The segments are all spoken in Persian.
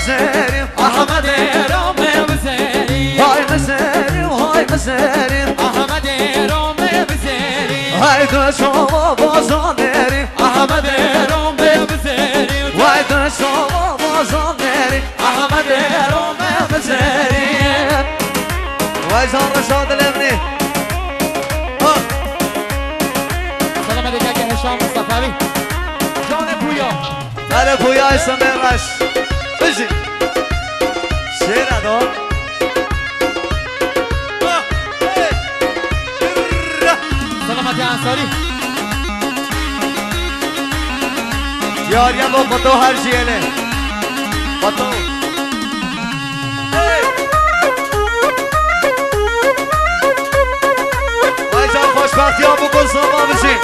مسيري احمد رومي بزيري هاي مسيري وهاي مسيري احمد رومي بزيري هاي دشوم بازانيري احمد رومي بزيري هاي دشوم بازانيري احمد رومي بزيري وای زان رشاد الابنی سلام علیکم که هشام مصطفی جان پویا هلا پویا اسم برش بجی شیر ادا سلامتی انصاری یاریم با فتو هر جیله فتو وای جان خوشبختی ها بکن ساما بشین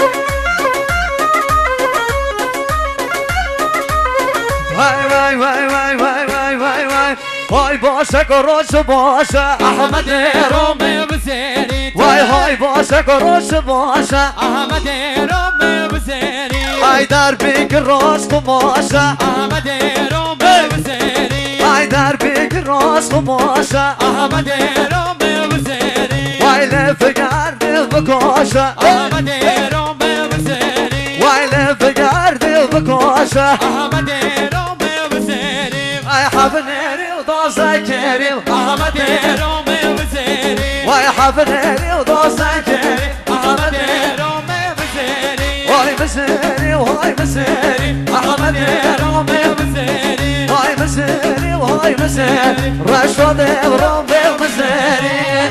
وای وای وای وای وای وای وای وای وای باشه کروش باشه احمد رومي بزيري وای های باشه کروش باشه احمد رومي بزيري ای در بیگ راست باشه احمد رومي بزيري ای در بیگ راست باشه احمد رومي بزيري وای لف گردی بکاشه احمد رومي بزيري وای لف گردی بکاشه احمد رومي بزيري ای حفنیری و دازه کریم احمد رومي بزيري وای حفنیری و دازه کریم احمد رومي بزيري وای مسیری وای مسیری احمد رومي بزيري وای مسیری وای مسیری رشاد ابرام به مسیری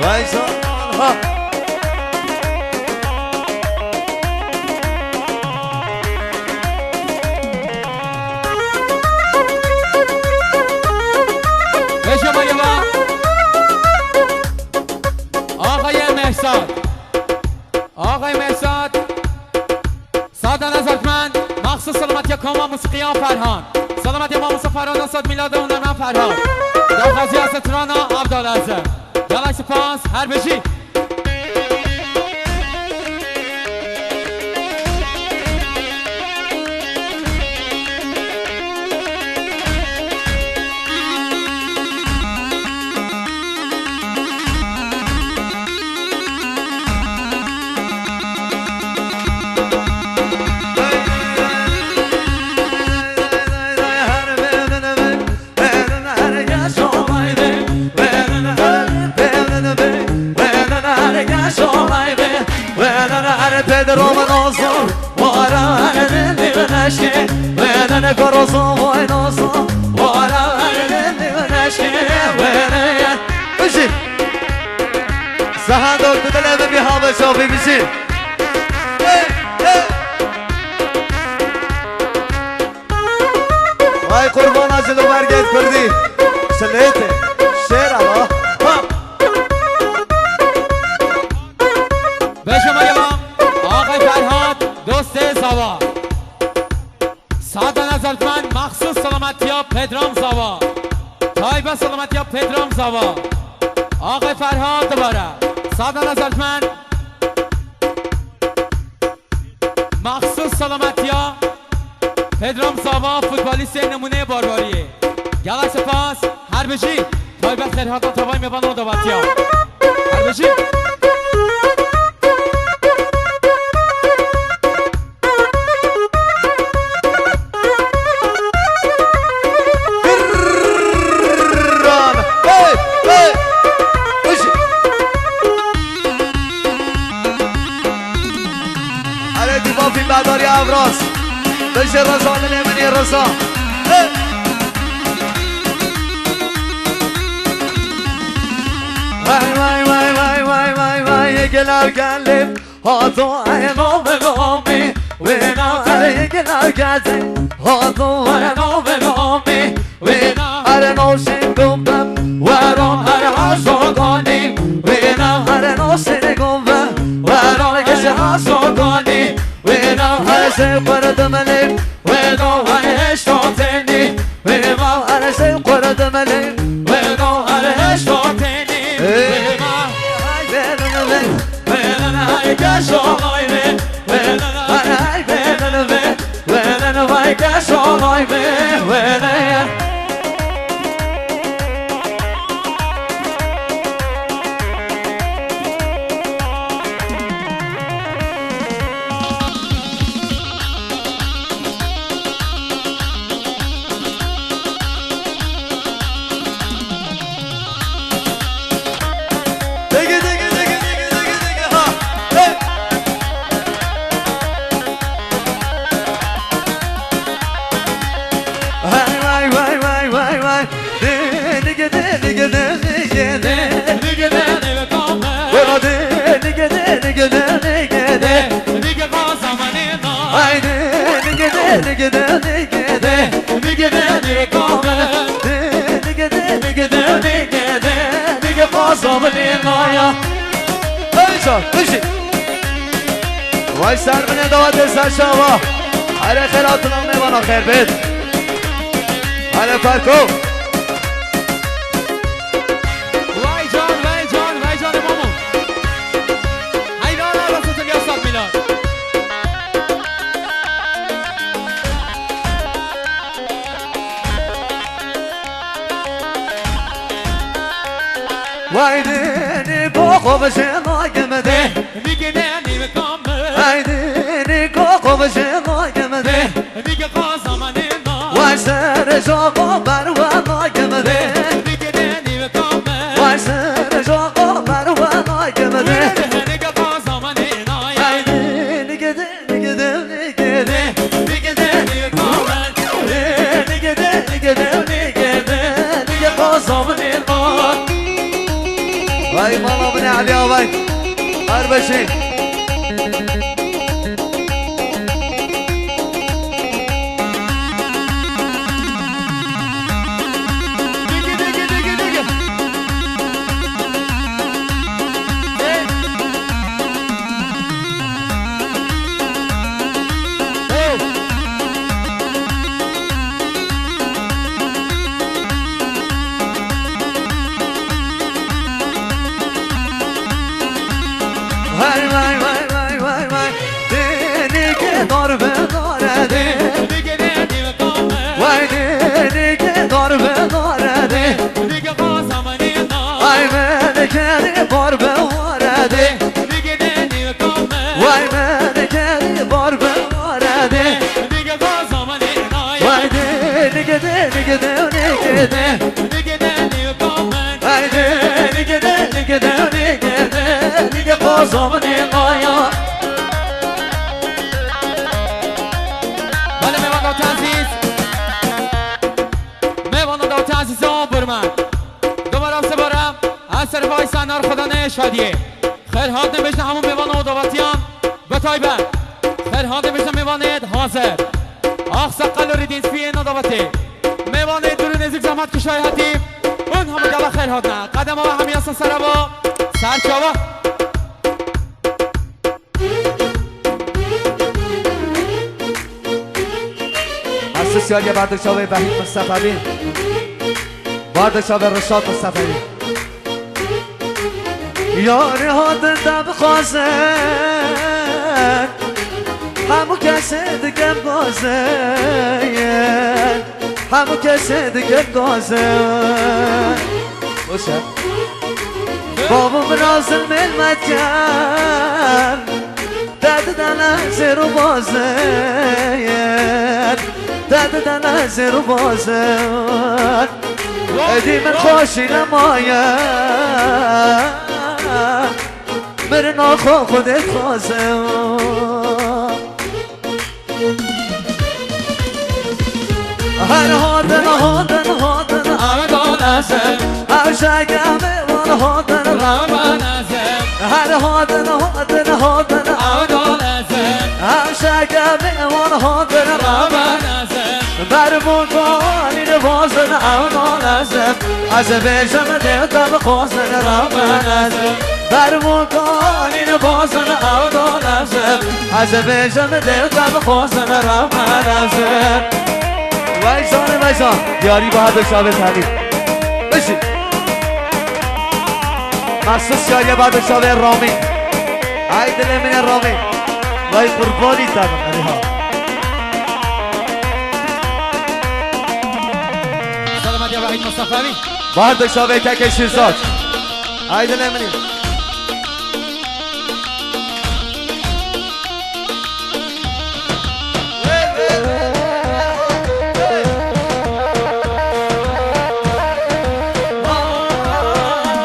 وای زان شما یه با آقای مهساد آقای مهساد ساده نظرتمند مخصوص سلامتی کاما موسیقیان فرهان سلامتی ما موسیقی فرهان ساد میلاد هنرمند فرهان در قضیه از ترانا عبدالعزیز جلای سپاس هر بشی Pedro Manoso, ora ne veneske, vene koroso voinoso, ora ne veneske, vene. Bişin. Sahan döktü deleme bir hava şofi bişin. Hey, hey. Vay kurban acılı merkez kurdi. Selete, şer Allah. به شما یه آقای فرهاد دوست زوا ساده نظرتمند مخصوص سلامتی ها پدرام زوا تایبه سلامتی ها پدرام زوا آقای فرهاد دوباره ساده نظرتمند مخصوص سلامتی ها پدرام زوا فوتبالیست نمونه بارباریه گلک سپاس هر بشی تایبه خیرهاتا توای میبان و دوبتی ها هر بشی برداری ابراز بشه رضا نمی‌نی رضا وای وای وای وای وای وای وای گلر گلیم هاتو اینو بگامی وینا اره گلر گلیم هاتو اینو بگامی وینا اره نوشین گمبم وران اره هاشوگانی وینا اره نوشین گمبم وران کشه هاشوگانی وینا اره سیم قردملی وینا اره هشتاتنی وینا اره سیم قردملی وینا اره هشتاتنی وینا های بیرون وی وینا های کشای وی وینا های بیرون وی وینا های کشای وی نگه وای سر من دعوت سر شما هر خیراتون هم میوانا خیر بید هر فرکو وای جان مامون حیران راستون یا استاد میلاد وای دینی با خوب شناگم ده میگه نه نمیکنم وای دینی با خوب شناگم ده میگه قاسمانه نا وای سر جاقا بروناگم ده میگه نه نمیکنم وای سر جاقا بروناگم ده میگه قاسمانه نا وای دینی گده نگده نگده میگه نمیکنم نگده نگده نگده نگه قاسمانه نا وای ماما بني علي وای هر بشین شادیه خیر حاضر نمیشن همون میوان و دواتیان بتایبه خیر حاضر نمیشن میوانید حاضر آخ سقل و ریدین سفیه نداوته میوانید دور نزیک زحمت کشای حتیب اون همه گلا خیر حاضر قدم ها همی اصلا سر با سرچاوه اساسیال یه بردشاوه وحید مصطفی بردشاوه رشاد مصطفی یاری ها دلم خوازه همو کسی دیگه بازه همو کسی دیگه بازه باشه بابام رازم ملمت کرد درد دلم زیرو بازه درد دلم زیرو بازه ادی من خوشی نماید مرنا خو خودت خوازه هر هادن آمدانسم هر شگم من هادن رمانسم هر هادن آمدانسم هر شگم من هادن رمانسم بر بودانی نوازن آمدانسم از بیشم دیدم خوازن رمانسم بر مکانی نبازن آمدانسم از بیشم دیدم خوازن رمانسم وایسان یاری با هر شابه تحلیل بشید مخصوص یاری با هر شابه رامی ای دل من رامی وای قربانی تابم ها مصطفی باردک شاوه که کشیرزاد عیدل امنی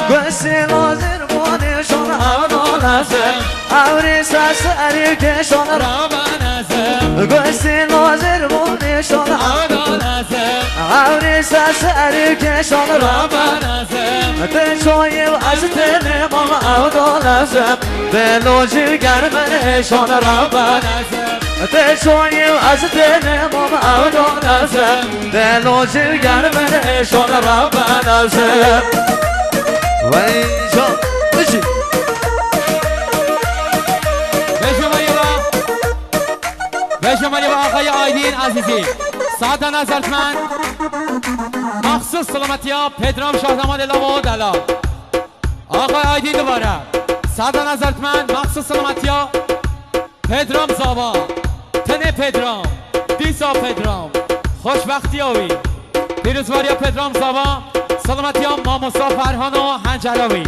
گوشی لازر بانشان آدالازم اوری سسری کشان رابانزم گوشی لازر بانشان آدالزم اوری سسری کشان رابانزم تشویم از تنمام آدالازم دلوجی گرمشان رابانزم تشویم از تنمام آدالازم دلوجی گرمشان رابانزم و اینجا بشی به شما آقای آیدین عزیزی ساعت نظرتمند مخصوص سلامتی ها پدرام شاهداماد الاو دلال آقای آیدین دوباره ساعت نظرتمند مخصوص سلامتی ها پدرام زابا تن پدرام دیسا پدرام خوشبختی آوی پیروزواری پدرام زابا سلامتی ها ماموسا فرهان و هنجراوی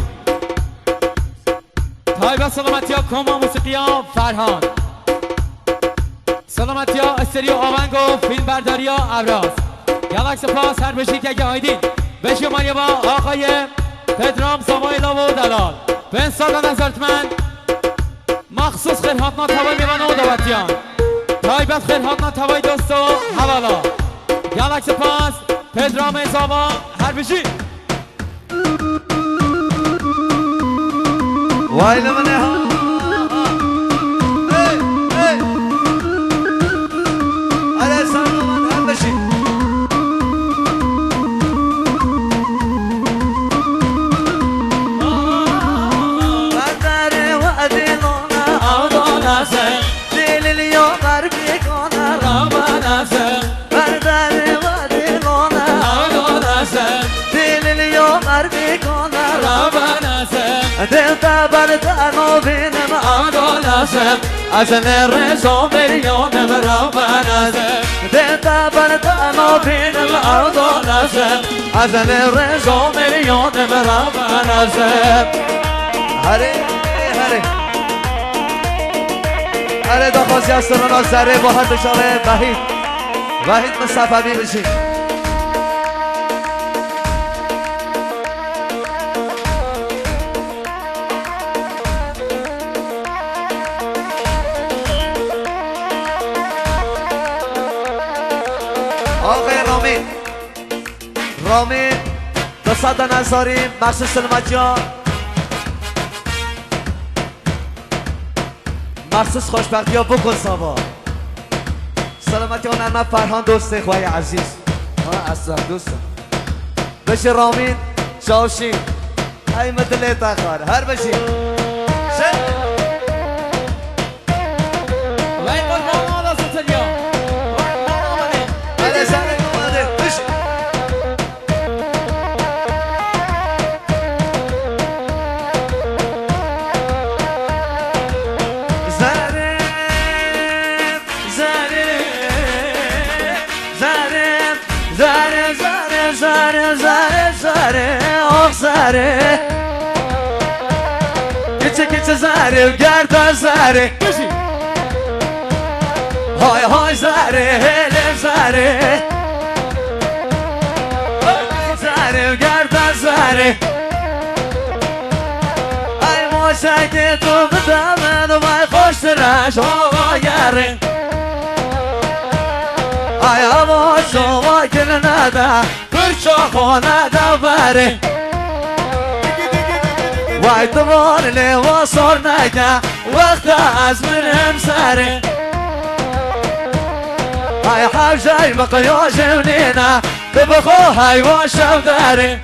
تایبه سلامتی ها کما موسیقی ها فرهان سلامتی ها استریو آونگ و فیلم برداری ها ابراز گلکس پاس هر بشی که آیدین به شماری با آقای پدرام زمایلا و دلال به انسان نظرتمند مخصوص خیرهاتنا توای میوان و دواتیان تایبت خیرهاتنا توای دوست و حوالا گلکس پاس پدرام زاوا هر بشی وای لمنه ها دل تبر تنو بینم آدالازم از نرزو میلیونم رابانازم دل تبر تنو بینم آدالازم از نرزو میلیونم رابانازم هره هره هره داخوزی از سران زره با هر دشاره وحید مصطفی بشین آقای رامین دو صد نظاری مخصوص سلامتی ها مخصوص خوشبختی ها بکن سابا سلامتی ها نرمه فرهان دوسته خواهی عزیز اصلا دوستم بشه رامین شاوشین ای مدلی تخار هر بشی وای قربان آلا ستریا زره گچه زره گرد زره های زره هل زره زره گرد زره ای موشک تو بدمد و ای خوش رش هوا گره ای هوا شما گل نده برچا خانه دبره وای دوبار لباس نگه وقت از من سره های حوشای بقیا جونینا ببخو حیوان شو داره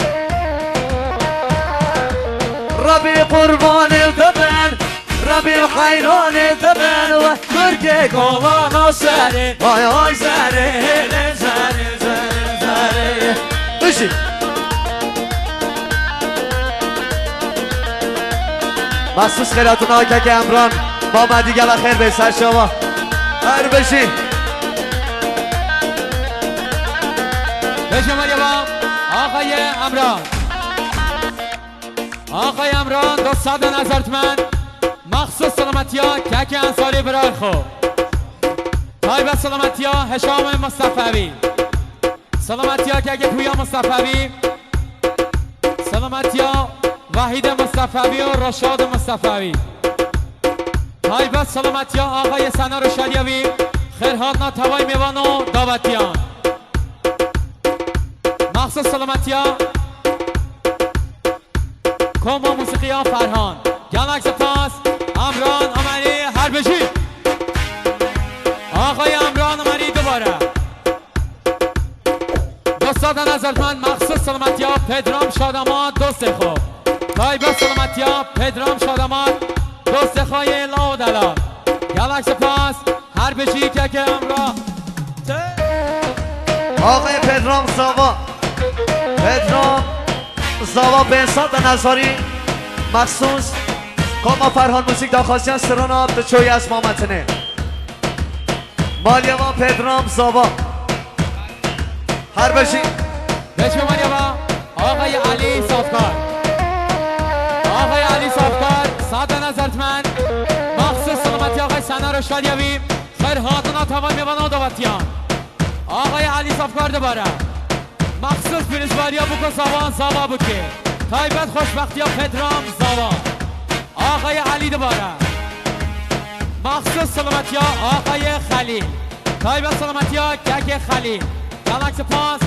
ربی قربان دبن ربی خیران دبن و مرگ گمان سره های سره زره بشی مخصوص خیراتون ها که امران با ما دیگه و خیر به سر شما هر بشین به شما با آقای امران آقای امران 210,000 تومان مخصوص سلامتی ها کک انصاری برای خود تایبه سلامتی ها هشام مصطفوی سلامتی ها کک پویا مصطفوی سلامتی ها وحید مصطفوی و رشاد مصطفوی تایبه سلامتی ها آقای سنار شریوی خیرهات ناتوای میوان و دعوتیان مخصوص سلامتی ها کما موسیقی ها فرهان گلک سپاس امران امری هربشی آقای امران امری دوباره 210,000 تومان مخصوص سلامتی ها پدرام شادمان دوست خوب تایبه سلامتی ها پدرام شادمان دوست خواه لا و دلال گلک سپاس هربشی که امران آقای پدرام زاوا بهزاد نظاری مخصوص کما فرهان موسیقی داخواستی سرانا به چوی از مامتنه مالیوا پدرام زاوا هر بشی بچه مالیوا آقای علی صافکار آقای علی صافکار 110,000 تومان مخصوص سلامتی آقای سنار شالیوی خیر هاتنا تمام میوان و دواتیان آقای علی صافکار دوباره مخصوص پیرزباری ها بکن زاوا بکی تایبت خوشبختی ها پدرام زاوا آقای علی دوباره مخصوص سلامتی ها آقای خلیل تایبت سلامتی ها کک خلیل گلک سپاس